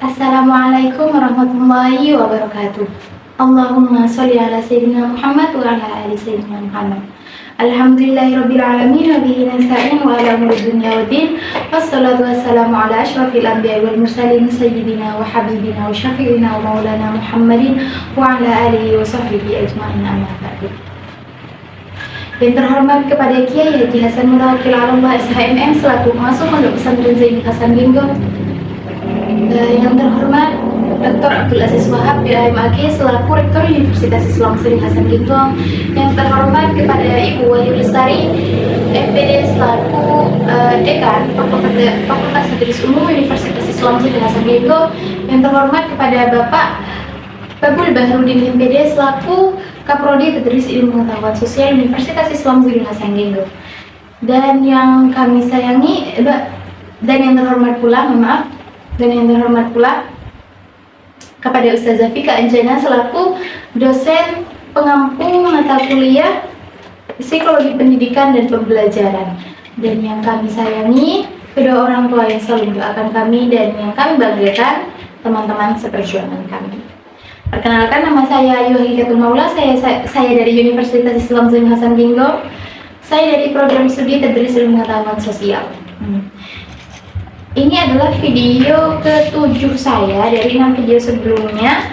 Assalamualaikum warahmatullahi wabarakatuh. Allahumma sholli ala sayyidina Muhammad wa ala ali sayyidina Muhammad. Alhamdulillahirabbil alamin wa bihi nasta'in wa ala umuri dunya waddin. Wassalatu wassalamu ala asyrafil anbiya'i wal mursalin sayyidina wa habibina wa syafi'ina wa maulana Muhammadin wa ala alihi wa sahbihi ajma'in, amma ba'du. Yang terhormat kepada Kiai Haji Hasan Mutawakil Allah SHMM selaku pengasuh Pondok Pesantren Zaini Hasan Genggong. Yang terhormat Dr. Abdul Aziz Wahab BAMAG selaku Rektor Universitas Islam Zaini Hasan Genggong. Yang terhormat kepada Ibu Wali Lestari FPD selaku Dekan Fakultas Hadis Umum Universitas Islam Zaini Hasan Genggong. Yang terhormat kepada Bapak Babul Bahrudin MPD selaku Kaprodi Tedris Ilmu Pengetahuan Sosial Universitas Islam Zaini Hasan Genggong. Dan yang kami sayangi dan yang terhormat pula kepada Ustazah Fika Anjana selaku dosen pengampu mata kuliah Psikologi Pendidikan dan Pembelajaran. Dan yang kami sayangi kedua orang tua yang selalu mendoakan kami dan yang kami banggakan teman-teman seperjuangan kami. Perkenalkan, nama saya Ayu Hakikatul Maula, saya dari Universitas Islam Zaini Hasan Genggong. Saya dari program studi Tedris Ilmu Pengetahuan Sosial. Ini adalah video ke-7 saya dari 6 video sebelumnya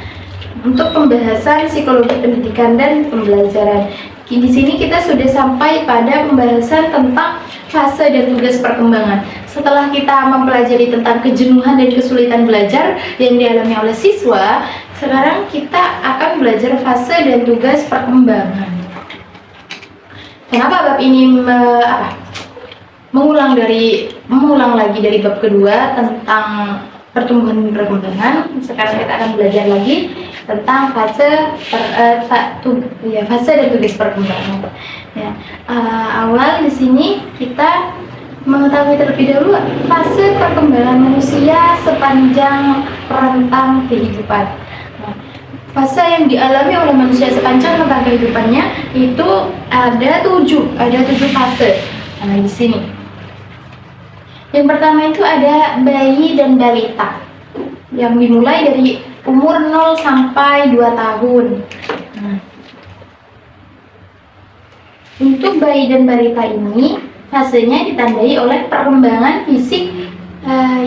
untuk pembahasan psikologi pendidikan dan pembelajaran. Di sini kita sudah sampai pada pembahasan tentang fase dan tugas perkembangan. Setelah kita mempelajari tentang kejenuhan dan kesulitan belajar yang dialami oleh siswa, sekarang kita akan belajar fase dan tugas perkembangan. Kenapa bab ini mengulang lagi dari bab kedua tentang pertumbuhan dan perkembangan? Sekarang kita akan belajar lagi tentang fase dan tugas perkembangan. Ya, awal di sini kita mengetahui terlebih dahulu fase perkembangan manusia sepanjang rentang kehidupan. Fase yang dialami oleh manusia sepanjang rentang kehidupannya itu ada tujuh fase. Di sini. Yang pertama itu ada bayi dan balita, yang dimulai dari umur 0 sampai 2 tahun. Untuk bayi dan balita ini, fasenya ditandai oleh perkembangan fisik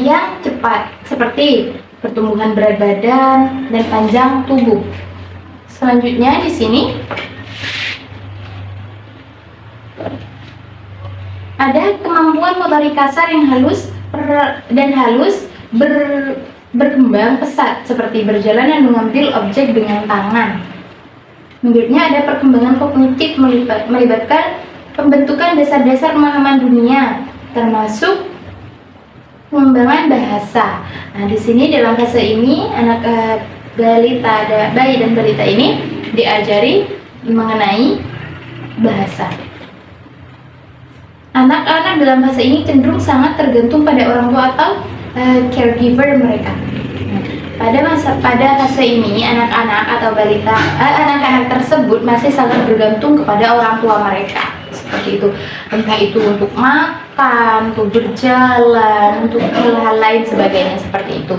yang cepat, seperti pertumbuhan berat badan dan panjang tubuh. Selanjutnya di sini ada kemampuan motorik kasar yang halus berkembang pesat, seperti berjalan dan mengambil objek dengan tangan. Berikutnya ada perkembangan kognitif melibatkan pembentukan dasar-dasar pemahaman dunia, termasuk pengembangan bahasa. Di sini dalam fase ini bayi dan balita ini diajari mengenai bahasa. Anak-anak dalam fase ini cenderung sangat tergantung pada orang tua atau caregiver mereka. Pada fase ini anak-anak atau balita, anak-anak tersebut masih sangat bergantung kepada orang tua mereka. Seperti itu, entah itu untuk makan, untuk berjalan, untuk hal lain sebagainya, seperti itu.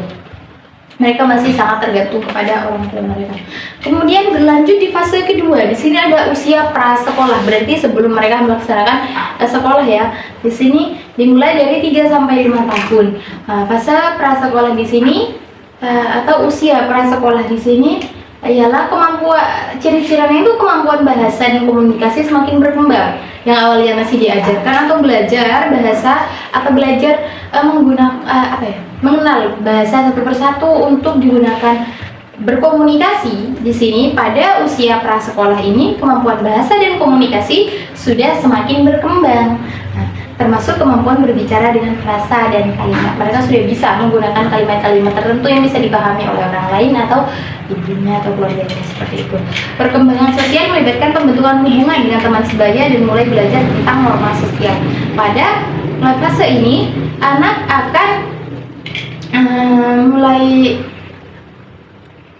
Mereka masih sangat tergantung kepada orang tua mereka. Kemudian berlanjut di fase kedua. Di sini ada usia prasekolah, berarti sebelum mereka melaksanakan sekolah ya. Di sini dimulai dari 3 sampai 5 tahun. Fase prasekolah di sini atau usia prasekolah di sini ialah ciri-cirinya itu kemampuan bahasa dan komunikasi semakin berkembang. Yang awalnya masih diajarkan atau belajar bahasa atau belajar mengenal bahasa satu persatu untuk digunakan berkomunikasi. Di sini pada usia prasekolah ini kemampuan bahasa dan komunikasi sudah semakin berkembang. Termasuk kemampuan berbicara dengan frasa dan kalimat. Mereka sudah bisa menggunakan kalimat-kalimat tertentu yang bisa dipahami oleh orang lain atau ibunya atau keluarganya, seperti itu. Perkembangan sosial melibatkan pembentukan hubungan dengan teman sebaya dan mulai belajar tentang norma sosial. Pada fase ini anak akan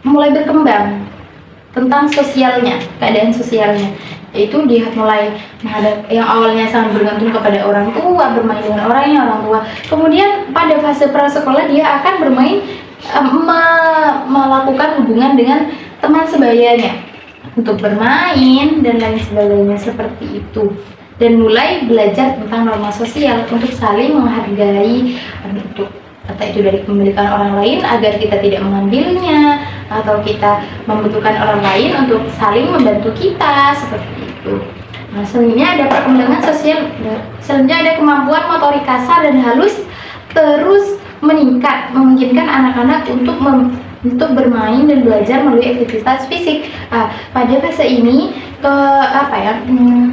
mulai berkembang tentang sosialnya, keadaan sosialnya. Yaitu dia mulai yang awalnya sangat bergantung kepada orang tua, bermain dengan orang tua. Kemudian pada fase prasekolah dia akan bermain melakukan hubungan dengan teman sebayanya untuk bermain dan lain sebagainya seperti itu, dan mulai belajar tentang norma sosial untuk saling menghargai, untuk entah itu dari kepemilikan orang lain agar kita tidak mengambilnya, atau kita membutuhkan orang lain untuk saling membantu kita seperti itu. Nah, selanjutnya ada perkembangan sosial. Selanjutnya ada kemampuan motorik kasar dan halus terus meningkat, memungkinkan anak-anak untuk bermain dan belajar melalui aktivitas fisik. Pada fase ini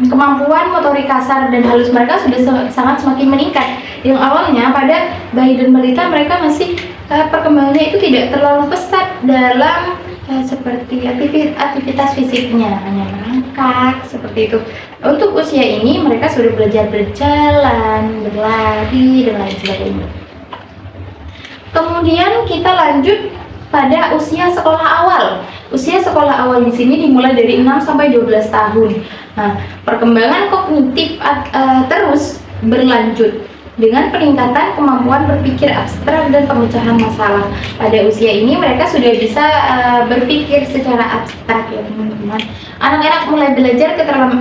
kemampuan motorik kasar dan halus mereka sudah sangat semakin meningkat. Yang awalnya pada bayi dan balita mereka masih perkembangannya itu tidak terlalu pesat dalam seperti aktivitas fisiknya, hanya merangkak seperti itu. Untuk usia ini mereka sudah belajar berjalan, berlari dan lain sebagainya. Kemudian kita lanjut pada usia sekolah awal. Usia sekolah awal di sini dimulai dari 6 sampai 12 tahun. Nah, perkembangan kognitif terus berlanjut dengan peningkatan kemampuan berpikir abstrak dan pemecahan masalah. Pada usia ini mereka sudah bisa berpikir secara abstrak ya teman-teman. Anak-anak mulai belajar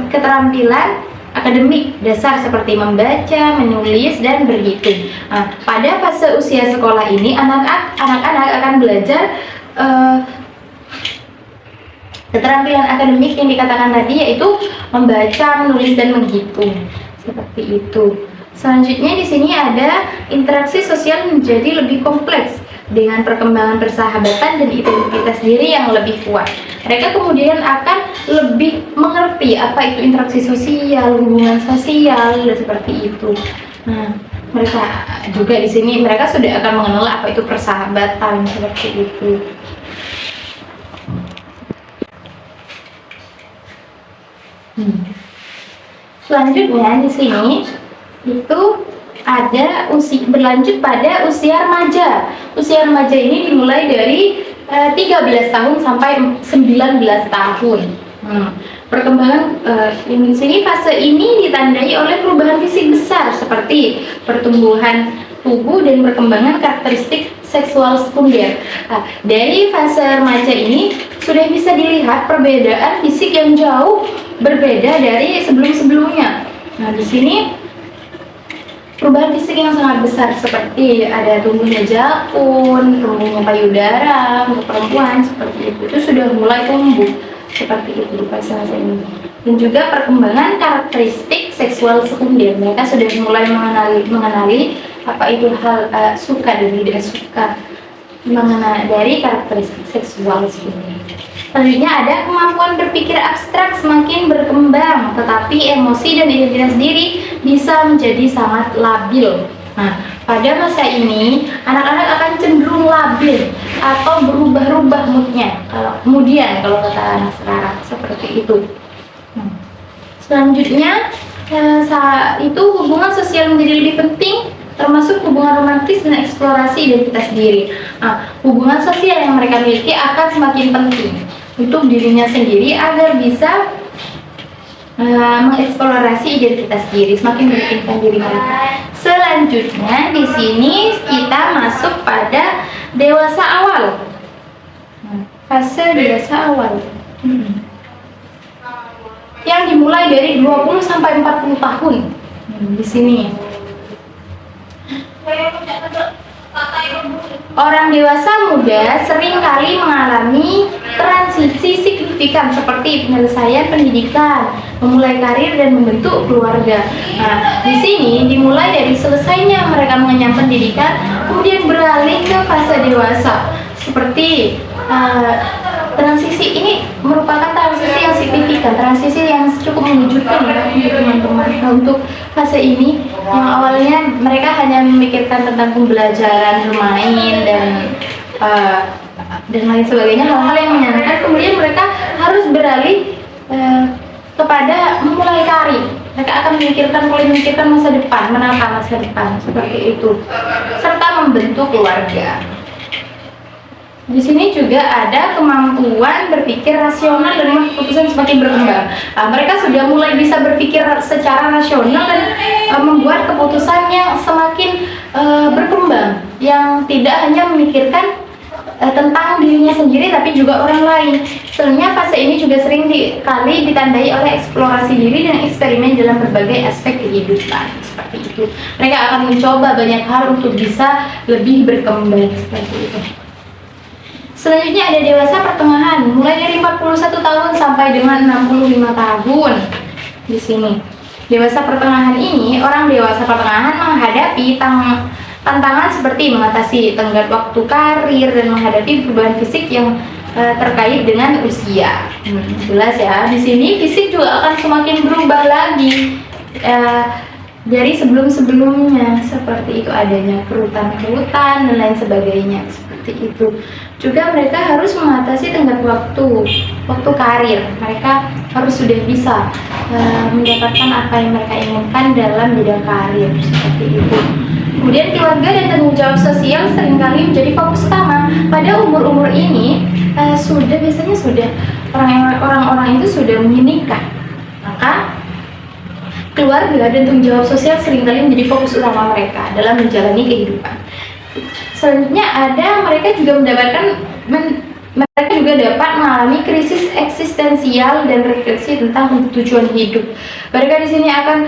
keterampilan akademik dasar seperti membaca, menulis, dan berhitung. Pada fase usia sekolah ini anak-anak akan belajar keterampilan akademik yang dikatakan tadi, yaitu membaca, menulis, dan menghitung seperti itu. Selanjutnya di sini ada interaksi sosial menjadi lebih kompleks dengan perkembangan persahabatan dan identitas diri yang lebih kuat. Mereka kemudian akan lebih mengerti apa itu interaksi sosial, hubungan sosial, dan seperti itu. Nah, mereka juga di sini mereka sudah akan mengenal apa itu persahabatan seperti itu. Selanjutnya di sini itu ada berlanjut pada usia remaja. Usia remaja ini dimulai dari 13 tahun sampai 19 tahun. Perkembangan di sini fase ini ditandai oleh perubahan fisik besar seperti pertumbuhan tubuh dan perkembangan karakteristik seksual sekunder. Dari fase remaja ini sudah bisa dilihat perbedaan fisik yang jauh berbeda dari sebelum-sebelumnya. Nah, di sini perubahan fisik yang sangat besar seperti ada tumbuhnya jakun, tumbuhnya payudara untuk perempuan seperti itu sudah mulai tumbuh seperti itu di fase ini. Dan juga perkembangan karakteristik seksual sekunder, mereka sudah mulai mengenali apa itu hal suka dan tidak suka dari karakteristik seksual sekunder. Selanjutnya ada kemampuan berpikir abstrak semakin berkembang, tetapi emosi dan identitas diri bisa menjadi sangat labil. Nah, pada masa ini anak-anak akan cenderung labil atau berubah-ubah moodnya. Kalau kata anak sekarang seperti itu. Selanjutnya itu hubungan sosial menjadi lebih penting, termasuk hubungan romantis dan eksplorasi identitas diri. Hubungan sosial yang mereka miliki akan semakin penting untuk dirinya sendiri agar bisa mengeksplorasi identitas diri, semakin meyakinkan diri mereka. Selanjutnya di sini kita masuk pada dewasa awal. Fase dewasa awal. Yang dimulai dari 20 sampai 40 tahun. Di sini. Orang dewasa muda seringkali mengalami transisi signifikan seperti penyelesaian pendidikan, memulai karir, dan membentuk keluarga. Nah, di sini dimulai dari selesainya mereka mengenyam pendidikan, kemudian beralih ke fase dewasa. Seperti transisi ini merupakan transisi yang signifikan, transisi yang cukup mengejutkan ya teman-teman. Untuk fase ini yang awalnya mereka hanya memikirkan tentang pembelajaran, bermain, dan lain sebagainya, hal-hal yang menyenangkan, kemudian mereka harus beralih kepada memulai karir. Mereka akan mulai memikirkan masa depan, menata masa depan seperti itu, serta membentuk keluarga. Di sini juga ada kemampuan berpikir rasional dan membuat keputusan semakin berkembang. Mereka sudah mulai bisa berpikir secara rasional dan membuat keputusan yang semakin berkembang, yang tidak hanya memikirkan tentang dirinya sendiri tapi juga orang lain. Sebenarnya fase ini juga sering kali ditandai oleh eksplorasi diri dan eksperimen dalam berbagai aspek kehidupan. Seperti itu. Mereka akan mencoba banyak hal untuk bisa lebih berkembang seperti itu. Selanjutnya ada dewasa pertengahan, mulai dari 41 tahun sampai dengan 65 tahun. Di sini. Dewasa pertengahan ini, orang dewasa pertengahan menghadapi tantangan seperti mengatasi tenggat waktu karir dan menghadapi perubahan fisik yang terkait dengan usia. Jelas ya, di sini fisik juga akan semakin berubah lagi dari sebelum-sebelumnya, seperti itu, adanya kerutan-kerutan dan lain sebagainya, seperti itu. Juga mereka harus mengatasi tenggat waktu karir. Mereka harus sudah bisa mendapatkan apa yang mereka inginkan dalam bidang karir, seperti itu. Kemudian keluarga dan tanggung jawab sosial seringkali menjadi fokus utama. Pada umur-umur ini biasanya sudah orang-orang itu sudah menikah, maka keluarga dan tanggung jawab sosial seringkali menjadi fokus utama mereka dalam menjalani kehidupan. Selanjutnya mereka juga dapat mengalami krisis eksistensial dan refleksi tentang tujuan hidup. Mereka di sini akan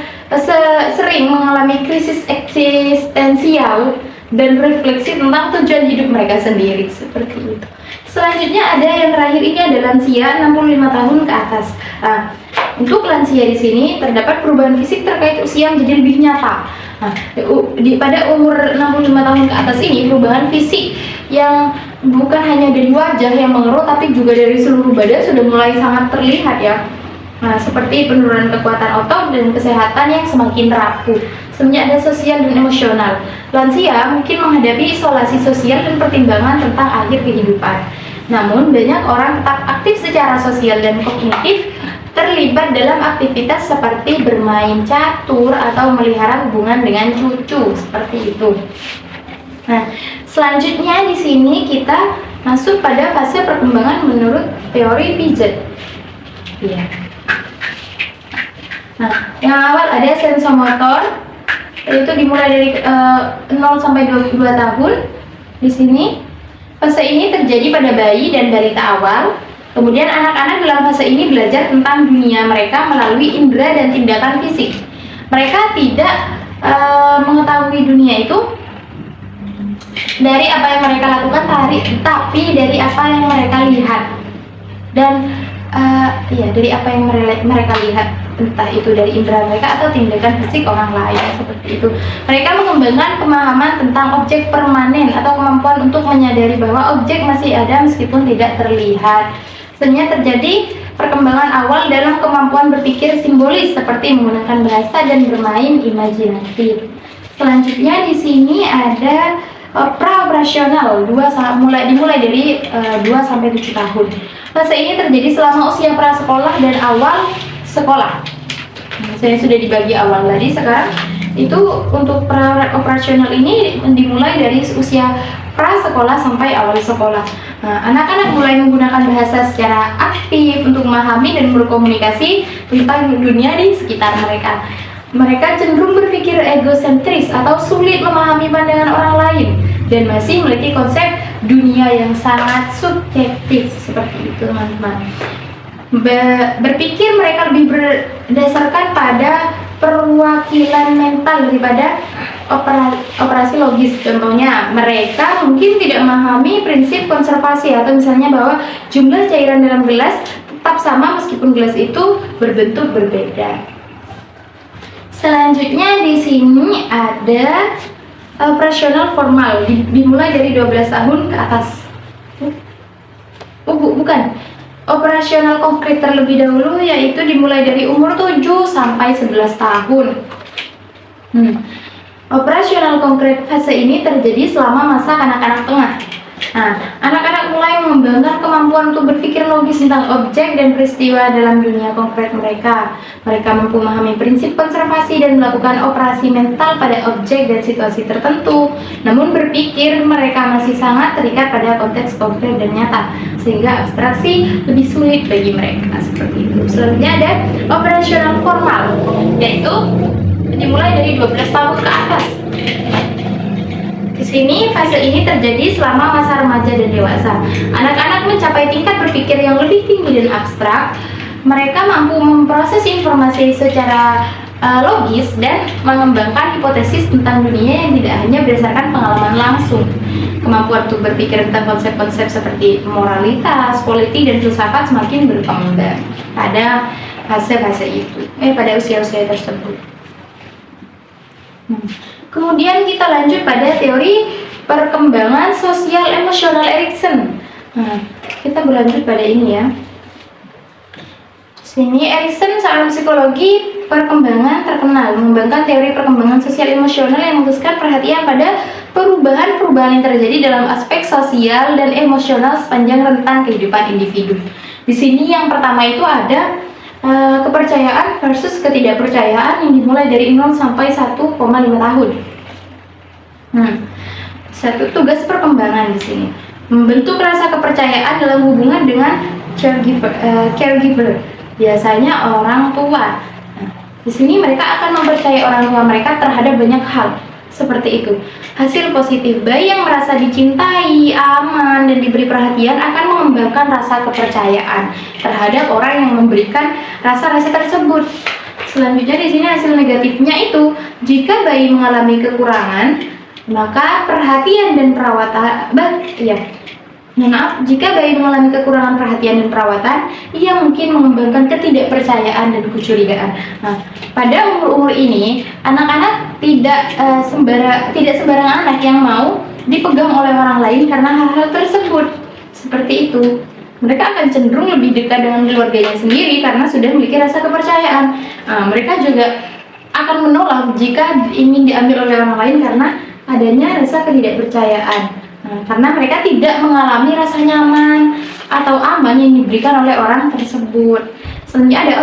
sering mengalami krisis eksistensial dan refleksi tentang tujuan hidup mereka sendiri, seperti itu. Selanjutnya ada yang terakhir, ini ada lansia 65 tahun ke atas. Untuk lansia di sini terdapat perubahan fisik terkait usia menjadi lebih nyata. Pada umur 65 tahun ke atas ini, perubahan fisik yang bukan hanya dari wajah yang mengerut tapi juga dari seluruh badan sudah mulai sangat terlihat ya. Seperti penurunan kekuatan otot dan kesehatan yang semakin rapuh. Sebenarnya ada sosial dan emosional. Lansia mungkin menghadapi isolasi sosial dan pertimbangan tentang akhir kehidupan. Namun banyak orang tetap aktif secara sosial dan kognitif, terlibat dalam aktivitas seperti bermain catur atau melihara hubungan dengan cucu, seperti itu. Selanjutnya di sini kita masuk pada fase perkembangan menurut teori Piaget. Ya. Yang awal ada sensomotor, itu dimulai dari 0 sampai 22 tahun. Di sini fase ini terjadi pada bayi dan balita awal. Kemudian anak-anak dalam fase ini belajar tentang dunia mereka melalui indera dan tindakan fisik. Mereka tidak mengetahui dunia itu dari apa yang mereka lakukan, tapi dari apa yang mereka lihat. Dan dari apa yang mereka lihat, entah itu dari indera mereka atau tindakan fisik orang lain, seperti itu. Mereka mengembangkan pemahaman tentang objek permanen atau kemampuan untuk menyadari bahwa objek masih ada meskipun tidak terlihat. Sebenarnya terjadi perkembangan awal dalam kemampuan berpikir simbolis seperti menggunakan bahasa dan bermain imajinatif. Selanjutnya di sini ada pra-operasional, dimulai dari 2 sampai 7 tahun. Fase ini terjadi selama usia prasekolah dan awal sekolah. Saya sudah dibagi awal tadi, sekarang itu untuk pra-operasional ini dimulai dari usia prasekolah sampai awal sekolah. Anak-anak mulai menggunakan bahasa secara aktif untuk memahami dan berkomunikasi tentang dunia di sekitar mereka. Mereka cenderung berpikir egosentris atau sulit memahami pandangan orang lain dan masih memiliki konsep dunia yang sangat subjektif, seperti itu teman-teman. Berpikir mereka lebih berdasarkan pada perwakilan mental daripada operasi logis. Contohnya, mereka mungkin tidak memahami prinsip konservasi, atau misalnya bahwa jumlah cairan dalam gelas tetap sama meskipun gelas itu berbentuk berbeda. Selanjutnya di sini ada operasional formal, dimulai dari 12 tahun ke atas. Bukan. Operasional konkret terlebih dahulu, yaitu dimulai dari umur 7 sampai 11 tahun. Operasional konkret fase ini terjadi selama masa kanak-kanak tengah. Anak-anak mulai mengembangkan kemampuan untuk berpikir logis tentang objek dan peristiwa dalam dunia konkret mereka. Mereka mampu memahami prinsip konservasi dan melakukan operasi mental pada objek dan situasi tertentu. Namun berpikir mereka masih sangat terikat pada konteks konkret dan nyata, sehingga abstraksi lebih sulit bagi mereka, seperti itu. Selanjutnya ada operasional formal, yaitu dimulai dari 12 tahun ke atas. Di sini fase ini terjadi selama masa remaja dan dewasa. Anak-anak mencapai tingkat berpikir yang lebih tinggi dan abstrak. Mereka mampu memproses informasi secara logis dan mengembangkan hipotesis tentang dunia yang tidak hanya berdasarkan pengalaman langsung. Kemampuan untuk berpikir tentang konsep-konsep seperti moralitas, politik, dan filsafat semakin berkembang pada fase-fase itu, pada usia-usia tersebut. Kemudian kita lanjut pada teori perkembangan sosial emosional Erikson. Kita berlanjut pada ini ya. Sini Erikson, seorang psikologi perkembangan terkenal, mengembangkan teori perkembangan sosial emosional yang memfokuskan perhatian pada perubahan-perubahan yang terjadi dalam aspek sosial dan emosional sepanjang rentang kehidupan individu. Di sini yang pertama itu ada kepercayaan versus ketidakpercayaan yang dimulai dari 0 sampai 1,5 tahun. Satu tugas perkembangan di sini membentuk rasa kepercayaan dalam hubungan dengan caregiver, biasanya orang tua. Di sini mereka akan mempercayai orang tua mereka terhadap banyak hal seperti itu. Hasil positif, bayi yang merasa dicintai, aman, dan diberi perhatian akan mengembangkan rasa kepercayaan terhadap orang yang memberikan rasa-rasa tersebut. Selanjutnya di sini hasil negatifnya itu, jika bayi mengalami kekurangan, maka perhatian dan perawatan, jika bayi mengalami kekurangan perhatian dan perawatan, ia mungkin mengembangkan ketidakpercayaan dan kecurigaan. Pada umur-umur ini, anak-anak tidak sembarang anak yang mau dipegang oleh orang lain karena hal-hal tersebut. Seperti itu. Mereka akan cenderung lebih dekat dengan keluarganya sendiri karena sudah memiliki rasa kepercayaan. Mereka juga akan menolak jika ingin diambil oleh orang lain karena adanya rasa ketidakpercayaan. Karena mereka tidak mengalami rasa nyaman atau aman yang diberikan oleh orang tersebut. Selanjutnya ada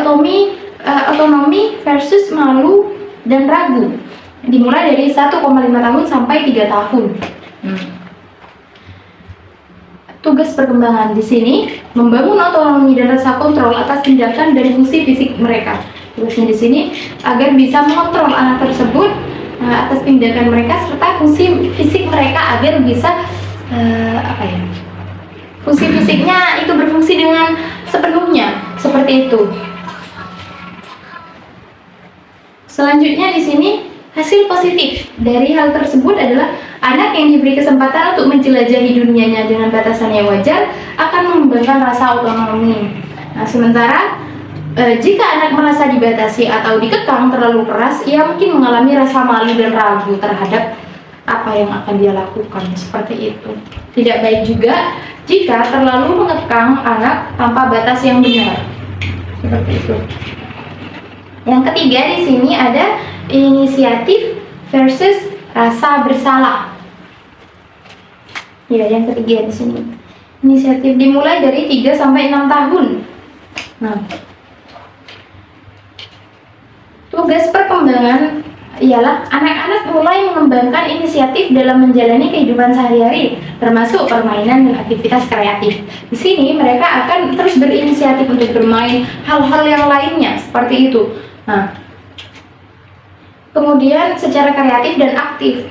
otonomi versus malu dan ragu. Dimulai dari 1,5 tahun sampai 3 tahun. Tugas perkembangan di sini membangun otonomi dan rasa kontrol atas tindakan dan fungsi fisik mereka. Tugasnya di sini agar bisa mengontrol anak tersebut atas tindakan mereka serta fungsi fisik mereka agar bisa fungsi fisiknya itu berfungsi dengan sepenuhnya, seperti itu. Selanjutnya di sini hasil positif dari hal tersebut adalah anak yang diberi kesempatan untuk menjelajahi dunianya dengan batasan yang wajar akan mengembangkan rasa otonomi. Sementara jika anak merasa dibatasi atau dikekang terlalu keras, ia mungkin mengalami rasa malu dan ragu terhadap apa yang akan dia lakukan, seperti itu. Tidak baik juga jika terlalu mengekang anak tanpa batas yang benar, seperti itu. Yang ketiga di sini ada inisiatif versus rasa bersalah. Ya, yang ketiga di sini. Inisiatif dimulai dari 3 sampai 6 tahun. Tugas perkembangan ialah anak-anak mulai mengembangkan inisiatif dalam menjalani kehidupan sehari-hari, termasuk permainan dan aktivitas kreatif. Di sini mereka akan terus berinisiatif untuk bermain hal-hal yang lainnya, seperti itu. Kemudian secara kreatif dan aktif.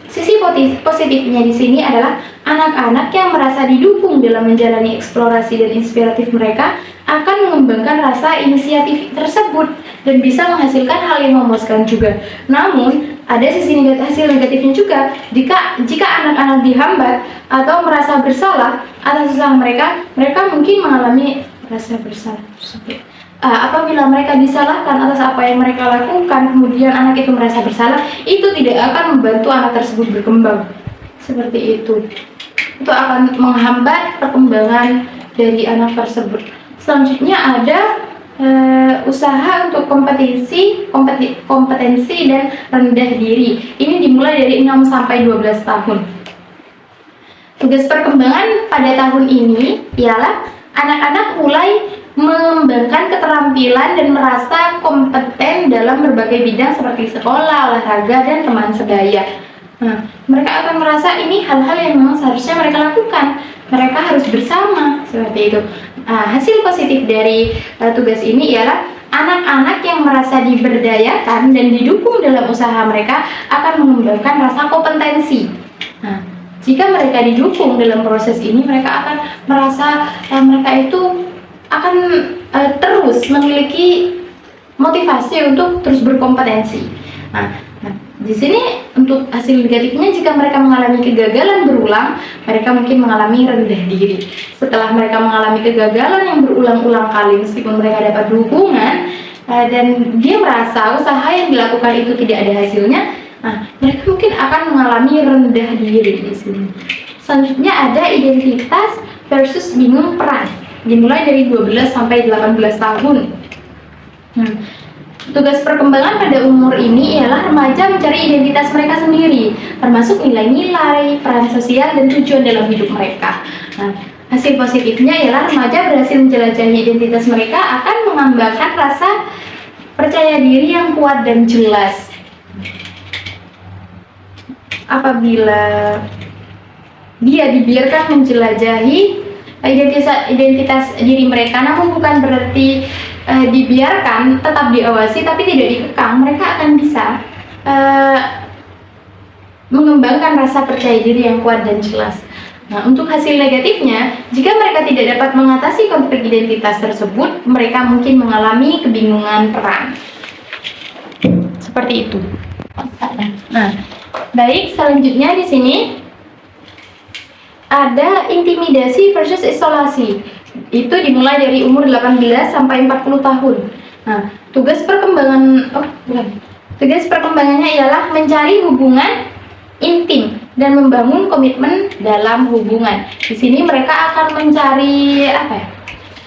Sisi positifnya di sini adalah anak-anak yang merasa didukung dalam menjalani eksplorasi dan inspiratif mereka akan mengembangkan rasa inisiatif tersebut dan bisa menghasilkan hal yang memuaskan juga. Namun, ada hasil negatifnya juga jika anak-anak dihambat atau merasa bersalah atas usaha mereka mungkin mengalami rasa bersalah tersebut. Apabila mereka disalahkan atas apa yang mereka lakukan, kemudian anak itu merasa bersalah, itu tidak akan membantu anak tersebut berkembang. Seperti itu. Itu akan menghambat perkembangan dari anak tersebut. Selanjutnya ada usaha untuk kompetensi dan rendah diri. Ini dimulai dari 6 sampai 12 tahun. Tugas perkembangan pada tahun ini ialah anak-anak mulai mengembangkan keterampilan dan merasa kompeten dalam berbagai bidang seperti sekolah, olahraga, dan teman sebaya. Mereka akan merasa ini hal-hal yang memang seharusnya mereka lakukan. Mereka harus bersama, seperti itu. Hasil positif dari tugas ini ialah anak-anak yang merasa diberdayakan dan didukung dalam usaha mereka akan mengembangkan rasa kompetensi. Nah, jika mereka didukung dalam proses ini, mereka akan merasa mereka itu akan terus memiliki motivasi untuk terus berkompetensi. Nah, di sini untuk hasil negatifnya, jika mereka mengalami kegagalan berulang, mereka mungkin mengalami rendah diri. Setelah mereka mengalami kegagalan yang berulang-ulang kali, meskipun mereka dapat dukungan dan dia merasa usaha yang dilakukan itu tidak ada hasilnya, mereka mungkin akan mengalami rendah diri di sini. Selanjutnya ada identitas versus bingung peran, dimulai dari 12 sampai 18 tahun. Tugas perkembangan pada umur ini ialah remaja mencari identitas mereka sendiri, termasuk nilai-nilai, peran sosial, dan tujuan dalam hidup mereka. Hasil positifnya ialah remaja berhasil menjelajahi identitas mereka, akan mengembangkan rasa percaya diri yang kuat dan jelas. Apabila dia dibiarkan menjelajahi identitas diri mereka, namun bukan berarti dibiarkan, tetap diawasi tapi tidak dikekang, mereka akan bisa mengembangkan rasa percaya diri yang kuat dan jelas. Nah, untuk hasil negatifnya, jika mereka tidak dapat mengatasi konflik identitas tersebut, mereka mungkin mengalami kebingungan peran. Seperti itu. Nah, baik, selanjutnya di sini ada intimidasi versus isolasi. Itu dimulai dari umur 18 sampai 40 tahun. Nah, tugas perkembangannya ialah mencari hubungan intim dan membangun komitmen dalam hubungan. Di sini mereka akan mencari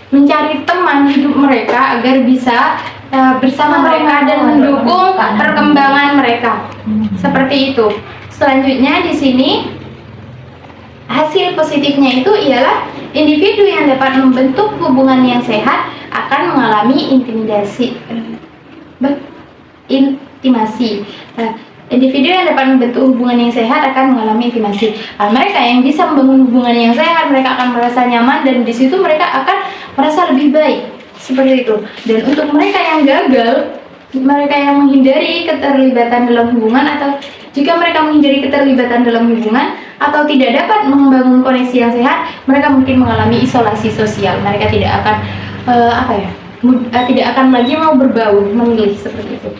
mencari teman hidup mereka agar bisa bersama mereka dan mendukung perkembangan mereka. Seperti itu. Selanjutnya di sini hasil positifnya itu ialah individu yang dapat membentuk hubungan yang sehat akan mengalami intimasi. Individu yang dapat membentuk hubungan yang sehat akan mengalami intimasi. Mereka yang bisa membangun hubungan yang sehat, mereka akan merasa nyaman dan di situ mereka akan merasa lebih baik. Seperti itu. Dan untuk mereka yang gagal, mereka yang menghindari keterlibatan dalam hubungan, atau jika mereka menghindari keterlibatan dalam hubungan atau tidak dapat membangun koneksi yang sehat, mereka mungkin mengalami isolasi sosial. Mereka tidak akan tidak akan lagi mau berbaur, memilih seperti itu.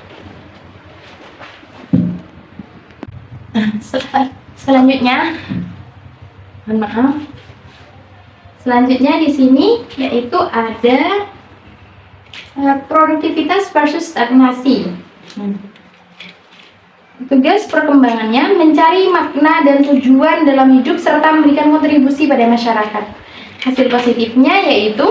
Selanjutnya, selanjutnya di sini yaitu ada produktivitas versus stagnasi. Tugas perkembangannya mencari makna dan tujuan dalam hidup serta memberikan kontribusi pada masyarakat. Hasil positifnya yaitu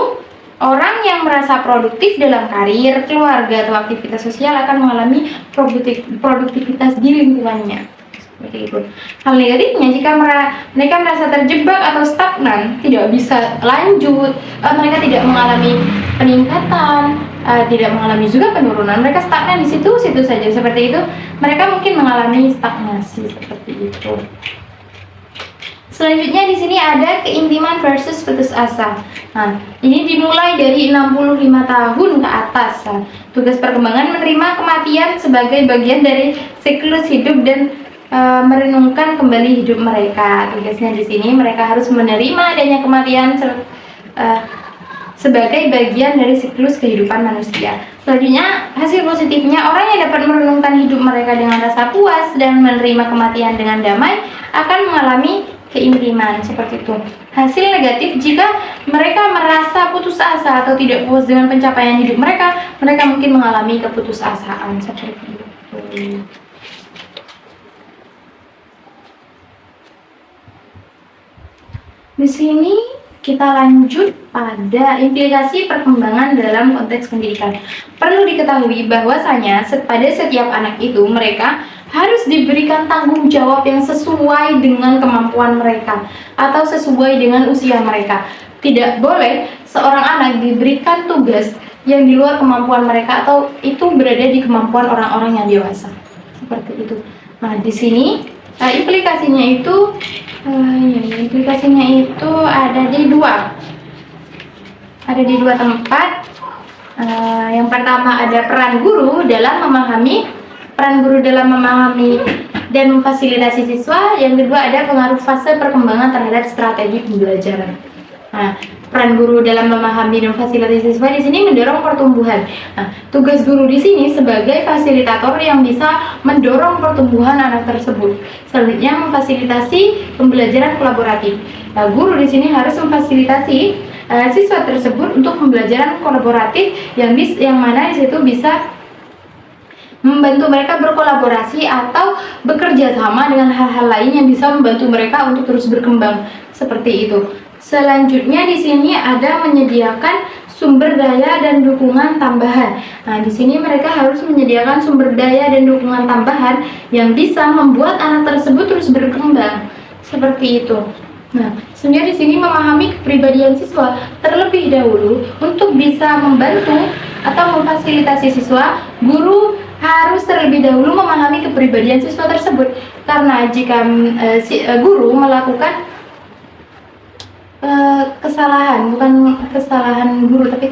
orang yang merasa produktif dalam karir, keluarga, atau aktivitas sosial akan mengalami produktivitas di lingkungannya. Seperti itu. Hal negatifnya, jika mereka merasa terjebak atau stagnan, tidak bisa lanjut, mereka tidak mengalami peningkatan, tidak mengalami juga penurunan, mereka stagnan di situ-situ saja. Seperti itu, mereka mungkin mengalami stagnasi seperti itu. Selanjutnya di sini ada keintiman versus putus asa. Nah, ini dimulai dari 65 tahun ke atas. Nah, tugas perkembangan menerima kematian sebagai bagian dari siklus hidup dan merenungkan kembali hidup mereka. Tugasnya di sini mereka harus menerima adanya kematian sebagai bagian dari siklus kehidupan manusia. Selanjutnya, hasil positifnya, orang yang dapat merenungkan hidup mereka dengan rasa puas dan menerima kematian dengan damai akan mengalami keintiman. Seperti itu. Hasil negatif, jika mereka merasa putus asa atau tidak puas dengan pencapaian hidup mereka, mereka mungkin mengalami keputusasaan. Seperti itu. Di sini kita lanjut pada implikasi perkembangan dalam konteks pendidikan. Perlu diketahui bahwasanya pada setiap anak itu mereka harus diberikan tanggung jawab yang sesuai dengan kemampuan mereka atau sesuai dengan usia mereka. Tidak boleh seorang anak diberikan tugas yang di luar kemampuan mereka atau itu berada di kemampuan orang-orang yang dewasa. Seperti itu. Nah, di sini implikasinya itu ada di dua tempat. Yang pertama ada peran guru dalam memahami dan memfasilitasi siswa. Yang kedua ada pengaruh fase perkembangan terhadap strategi pembelajaran. Nah, peran guru dalam memahami dan fasilitasi siswa di sini mendorong pertumbuhan. Nah, tugas guru di sini sebagai fasilitator yang bisa mendorong pertumbuhan anak tersebut. Selanjutnya memfasilitasi pembelajaran kolaboratif. Nah, guru di sini harus memfasilitasi siswa tersebut untuk pembelajaran kolaboratif yang mana di situ bisa membantu mereka berkolaborasi atau bekerja sama dengan hal-hal lain yang bisa membantu mereka untuk terus berkembang seperti itu. Selanjutnya di sini ada menyediakan sumber daya dan dukungan tambahan. Nah, di sini mereka harus menyediakan sumber daya dan dukungan tambahan yang bisa membuat anak tersebut terus berkembang seperti itu. Nah, sebenarnya di sini memahami kepribadian siswa terlebih dahulu untuk bisa membantu atau memfasilitasi siswa, guru harus terlebih dahulu memahami kepribadian siswa tersebut. Karena jika guru melakukan bukan kesalahan guru, tapi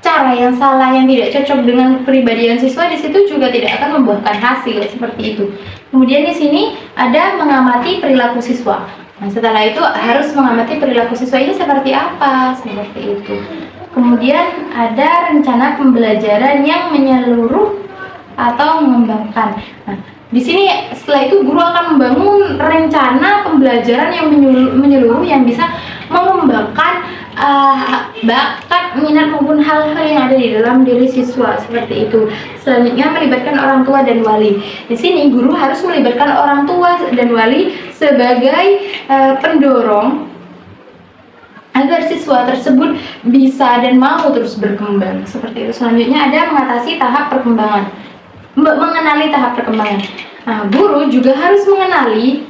cara yang salah yang tidak cocok dengan kepribadian siswa, di situ juga tidak akan membuahkan hasil seperti itu. Kemudian di sini ada mengamati perilaku siswa. Nah, setelah itu harus mengamati perilaku siswa ini seperti apa, seperti itu. Kemudian ada rencana pembelajaran yang menyeluruh atau mengembangkan. Nah, di sini setelah itu guru akan membangun rencana pembelajaran yang menyeluruh yang bisa mengembangkan bakat, minat maupun hal-hal yang ada di dalam diri siswa seperti itu. Selanjutnya melibatkan orang tua dan wali. Di sini guru harus melibatkan orang tua dan wali sebagai pendorong agar siswa tersebut bisa dan mau terus berkembang seperti itu. Selanjutnya ada mengatasi tahap perkembangan, mengenali tahap perkembangan. Nah, guru juga harus mengenali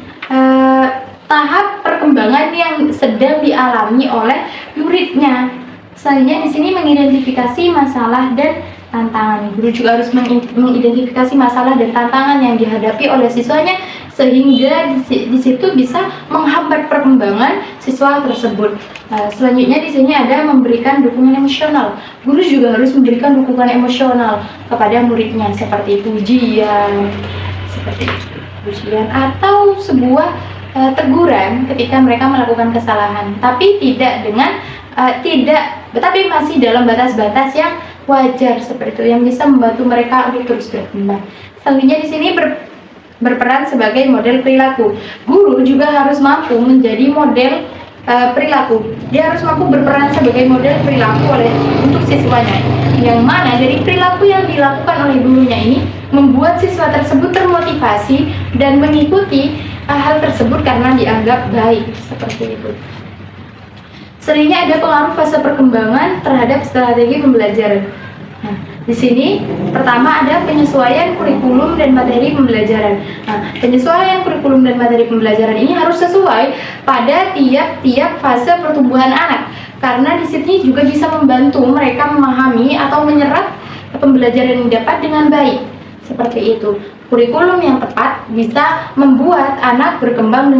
tahap perkembangan yang sedang dialami oleh muridnya. Selanjutnya di sini mengidentifikasi masalah dan tantangan. Guru juga harus mengidentifikasi masalah dan tantangan yang dihadapi oleh siswanya sehingga di situ bisa menghambat perkembangan siswa tersebut. Selanjutnya di sini ada memberikan dukungan emosional. Guru juga harus memberikan dukungan emosional kepada muridnya seperti pujian, atau sebuah teguran ketika mereka melakukan kesalahan, tapi tapi masih dalam batas-batas yang wajar seperti itu, yang bisa membantu mereka untuk terus berkembang. Selanjutnya di sini berperan sebagai model perilaku. Guru juga harus mampu menjadi model perilaku. Dia harus mampu berperan sebagai model perilaku untuk siswanya, yang mana dari perilaku yang dilakukan oleh gurunya ini membuat siswa tersebut termotivasi dan mengikuti hal tersebut karena dianggap baik seperti itu. Selanjutnya ada pengaruh fase perkembangan terhadap strategi pembelajaran. Nah, di sini pertama ada penyesuaian kurikulum dan materi pembelajaran. Nah, penyesuaian kurikulum dan materi pembelajaran ini harus sesuai pada tiap-tiap fase pertumbuhan anak, karena di sini juga bisa membantu mereka memahami atau menyerap pembelajaran yang didapat dengan baik. Seperti itu. Kurikulum yang tepat bisa membuat anak berkembang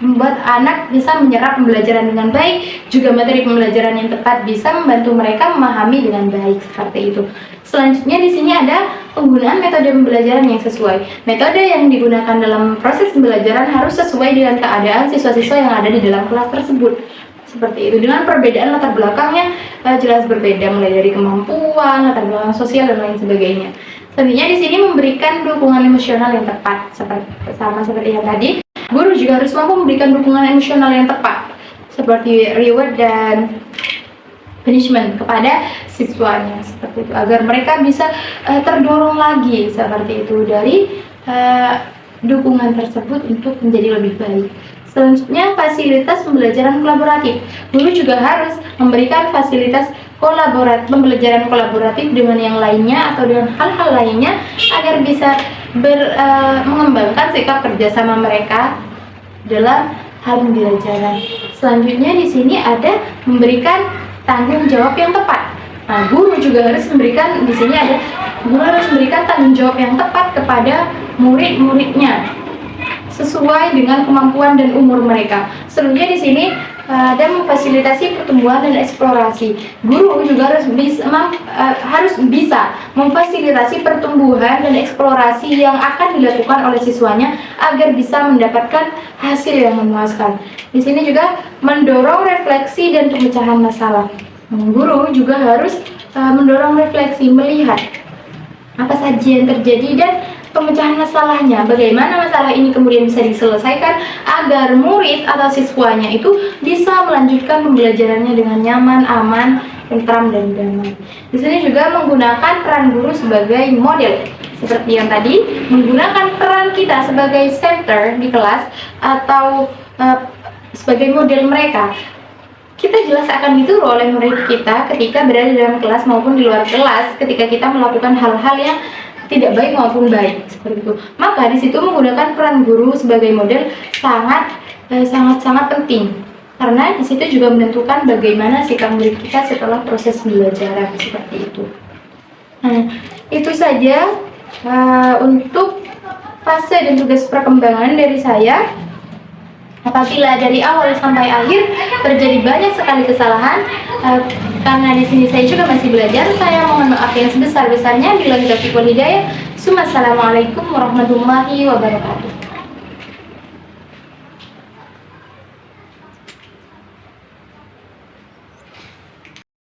membuat anak bisa menyerap pembelajaran dengan baik. Juga materi pembelajaran yang tepat bisa membantu mereka memahami dengan baik seperti itu. Selanjutnya di sini ada penggunaan metode pembelajaran yang sesuai. Metode yang digunakan dalam proses pembelajaran harus sesuai dengan keadaan siswa-siswa yang ada di dalam kelas tersebut. Seperti itu, dengan perbedaan latar belakangnya jelas berbeda, mulai dari kemampuan, latar belakang sosial dan lain sebagainya. Selanjutnya di sini memberikan dukungan emosional yang tepat, seperti yang tadi. Guru juga harus mampu memberikan dukungan emosional yang tepat, seperti reward dan punishment kepada siswanya, seperti itu, agar mereka bisa terdorong lagi seperti itu dari dukungan tersebut untuk menjadi lebih baik. Selanjutnya fasilitas pembelajaran kolaboratif. Guru juga harus memberikan fasilitas pembelajaran kolaboratif dengan yang lainnya atau dengan hal-hal lainnya agar bisa mengembangkan sikap kerjasama mereka dalam hal pembelajaran. Selanjutnya di sini ada memberikan tanggung jawab yang tepat. Nah, guru juga harus memberikan tanggung jawab yang tepat kepada murid-muridnya sesuai dengan kemampuan dan umur mereka. Selanjutnya di sini dan memfasilitasi pertumbuhan dan eksplorasi. Guru juga harus bisa memfasilitasi pertumbuhan dan eksplorasi yang akan dilakukan oleh siswanya agar bisa mendapatkan hasil yang memuaskan. Di sini juga mendorong refleksi dan pemecahan masalah. Guru juga harus mendorong refleksi, melihat apa saja yang terjadi dan pemecahan masalahnya, bagaimana masalah ini kemudian bisa diselesaikan agar murid atau siswanya itu bisa melanjutkan pembelajarannya dengan nyaman, aman, tentram, dan damai. Di sini juga menggunakan peran guru sebagai model, seperti yang tadi, menggunakan peran kita sebagai center di kelas atau sebagai model mereka. Kita jelas akan ditiru oleh murid kita ketika berada dalam kelas maupun di luar kelas, ketika kita melakukan hal-hal yang tidak baik maupun baik, seperti itu. Maka di situ menggunakan peran guru sebagai model sangat penting, karena di situ juga menentukan bagaimana sikap murid kita setelah proses pembelajaran, seperti itu. Nah, itu saja untuk fase dan tugas perkembangan dari saya. Apabila dari awal sampai akhir terjadi banyak sekali kesalahan, karena di sini saya juga masih belajar, saya mohon maaf yang sebesar-besarnya. Billahi taufiq wal hidayah. Assalamualaikum warahmatullahi wabarakatuh.